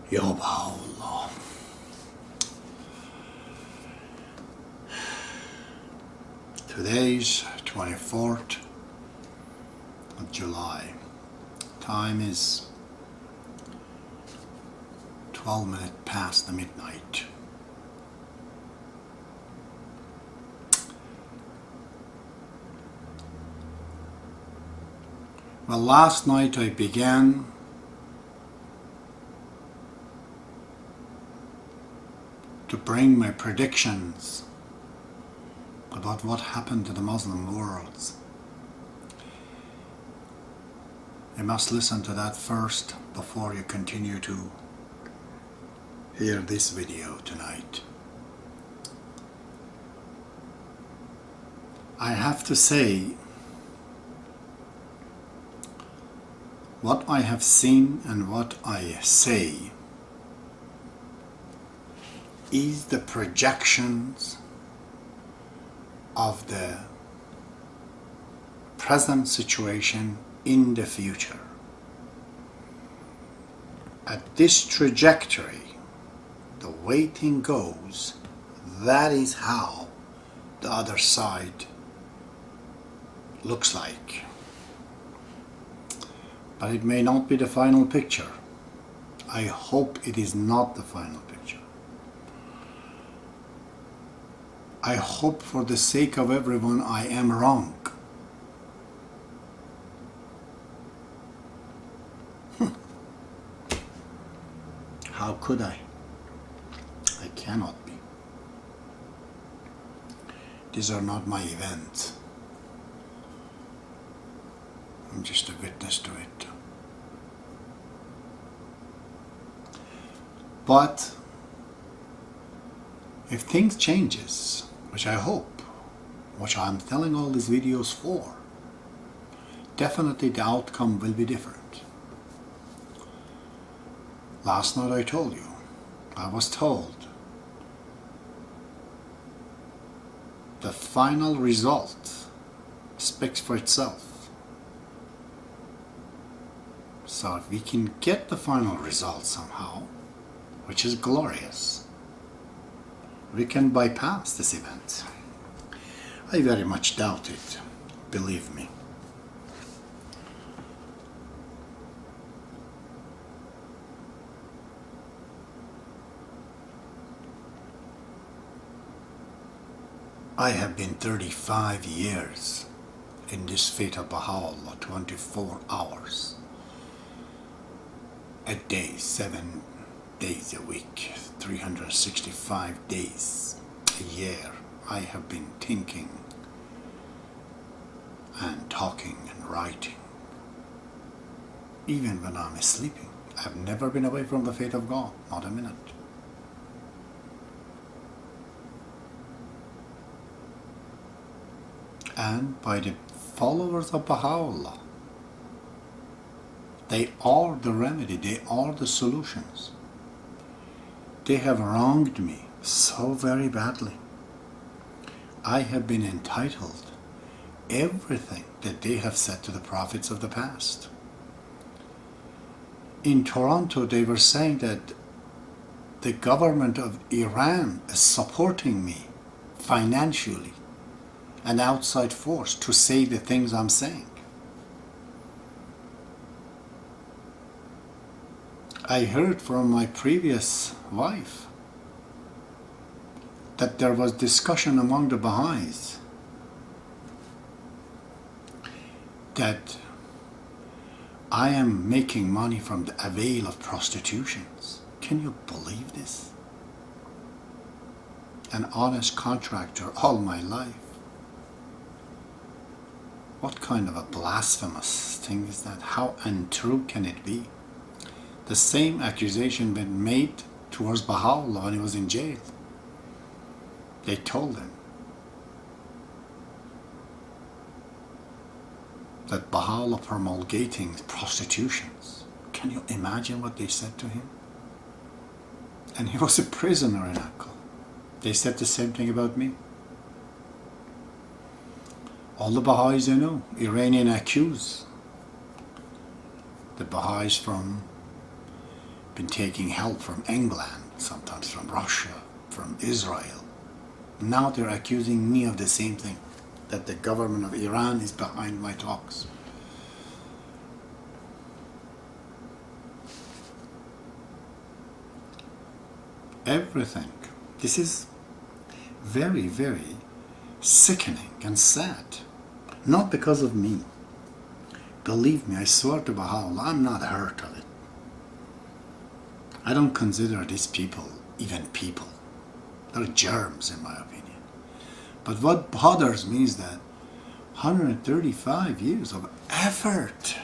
Ya Baha'ullah. Today's 24th of July. Time is 12 minutes past the midnight. Well, last night I began to bring my predictions about what happened to the Muslim world. You must listen to that first before you continue to hear this video tonight. I have to say, what I have seen and what I say is the projections of the present situation in the future. At this trajectory, the way thing goes, that is how the other side looks like. But it may not be the final picture. I hope it is not the final picture. I hope for the sake of everyone I am wrong. How could I? I cannot be. These are not my events. I'm just a witness to it. But if things changes, which I hope, which I'm telling all these videos for, definitely the outcome will be different. Last night I told you, I was told the final result speaks for itself. So if we can get the final result somehow, which is glorious, we can bypass this event. I very much doubt it, believe me. I have been 35 years in this faith of Baha'ullah, 24 hours a day, 7 days a week, 365 days a year. I have been thinking and talking and writing, even when I'm sleeping. I've never been away from the faith of God, not a minute. And by the followers of Baha'u'llah, they are the remedy, they are the solutions. They have wronged me so very badly. I have been entitled everything that they have said to the prophets of the past. In Toronto, they were saying that the government of Iran is supporting me financially, an outside force, to say the things I'm saying. I heard from my previous wife that there was discussion among the Baha'is that I am making money from the avail of prostitutions. Can you believe this? An honest contractor all my life. What kind of a blasphemous thing is that? How untrue can it be? The same accusation been made towards Baha'u'llah when he was in jail. They told him that Baha'u'llah promulgating prostitutions. Can you imagine what they said to him? And he was a prisoner in Akka. They said the same thing about me. All the Baha'is I know, Iranian accuse the Baha'is from been taking help from England, sometimes from Russia, from Israel. Now they're accusing me of the same thing, that the government of Iran is behind my talks. Everything. This is very, very sickening and sad. Not because of me. Believe me, I swear to Baha'u'llah, I'm not hurt of it. I don't consider these people even people. They're germs in my opinion. But what bothers me is that 135 years of effort,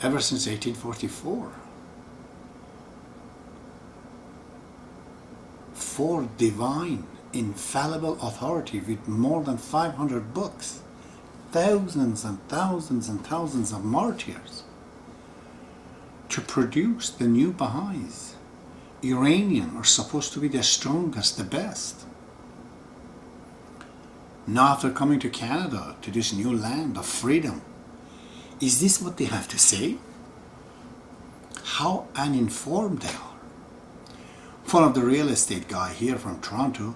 ever since 1844, for divine, infallible authority with more than 500 books, thousands and thousands and thousands of martyrs, to produce the new Baha'is. Iranian are supposed to be the strongest, the best. Now after coming to Canada, to this new land of freedom, is this what they have to say? How uninformed they are. One of the real estate guy here from Toronto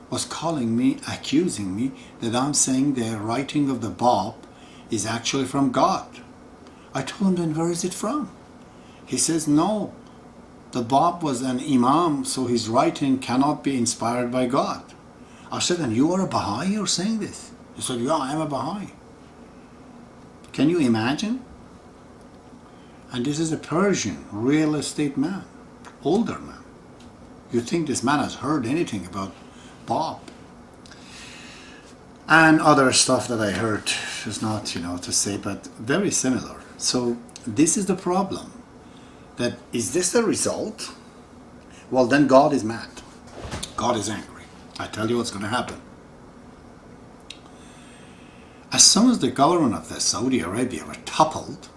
was calling me, accusing me that I'm saying the writing of the Bab is actually from God. I told him, then where is it from? He says, no, the Bab was an imam, so his writing cannot be inspired by God. I said, and you are a Baha'i, you're saying this? He said, yeah, I'm a Baha'i. Can you imagine? And this is a Persian real estate man, older man. You think this man has heard anything about Bab? And other stuff that I heard is not, to say, but very similar. So this is the problem. That is this the result? Well, then God is mad. God is angry. I tell you what's going to happen. As soon as the government of the Saudi Arabia were toppled,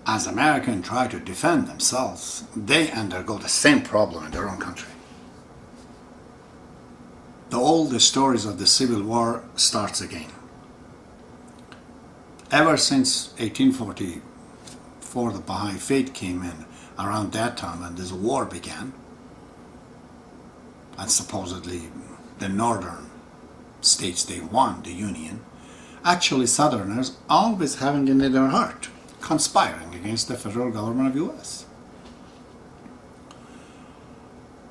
as Americans try to defend themselves, they undergo the same problem in their own country. All the stories of the Civil War starts again. Ever since 1844, the Baha'i faith came in around that time, and this war began. And supposedly the northern states, they won the Union. Actually, Southerners always having it in their heart, conspiring against the federal government of US.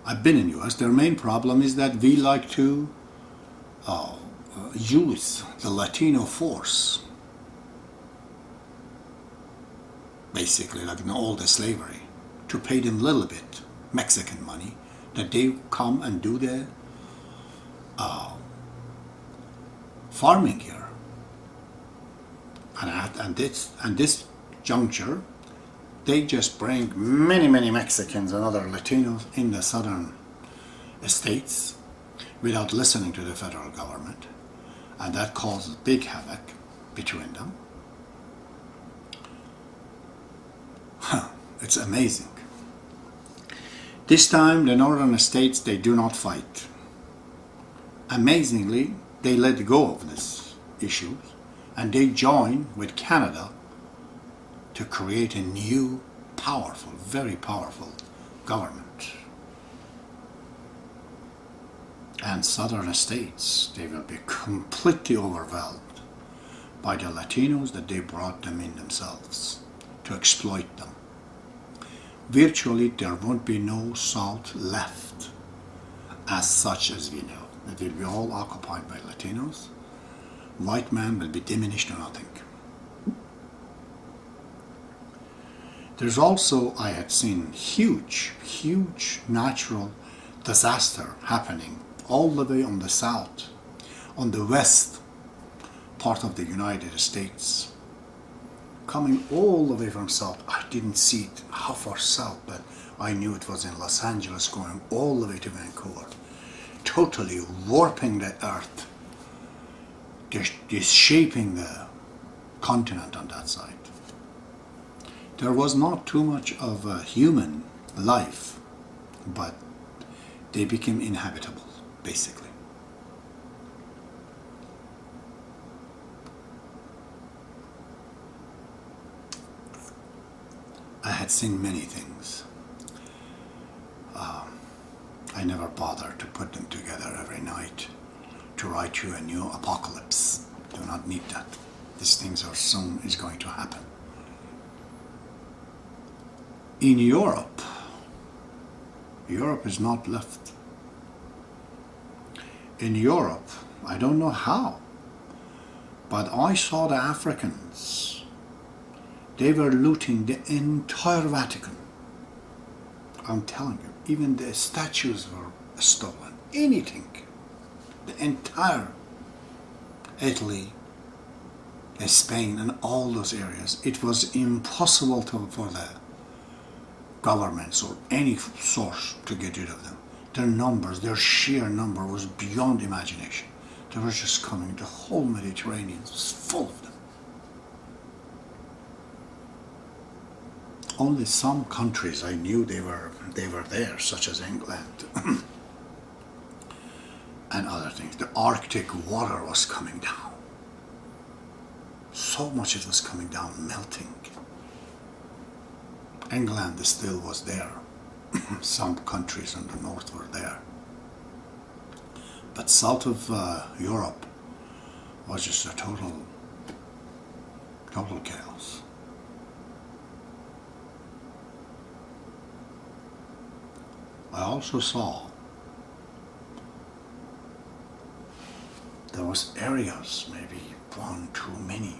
I've been in US. Their main problem is that we like to use the Latino force, basically like in all the slavery, to pay them a little bit Mexican money, that they come and do the farming here. And this juncture, they just bring many Mexicans and other Latinos in the southern states without listening to the federal government, and that causes big havoc between them. It's amazing. This time the northern states, they do not fight. Amazingly, they let go of this issue and they join with Canada to create a new, powerful, very powerful government. And southern states, they will be completely overwhelmed by the Latinos that they brought them in themselves to exploit them. Virtually there won't be no South left as such as we know. It will be all occupied by Latinos. White man will be diminished to nothing. There's also, I had seen huge natural disaster happening all the way on the south, on the west part of the United States, coming all the way from south. I didn't see it how far south, but I knew it was in Los Angeles, going all the way to Vancouver, totally warping the earth, just shaping the continent on that side. There was not too much of a human life, but they became inhabitable, basically. I had seen many things. I never bothered to put them together every night to write you a new apocalypse. Do not need that. These things are soon is going to happen. In Europe, Europe is not left. In Europe, I don't know how, but I saw the Africans. They were looting the entire Vatican. I'm telling you, even the statues were stolen. Anything. The entire Italy, Spain, and all those areas. It was impossible for the governments or any source to get rid of them. Their numbers, their sheer number was beyond imagination. They were just coming. The whole Mediterranean was full of them. Only some countries I knew they were there, such as England and other things. The Arctic water was coming down. So much it was coming down, melting. England still was there. Some countries in the north were there. But south of Europe was just a total chaos. I also saw there was areas, maybe one, too many,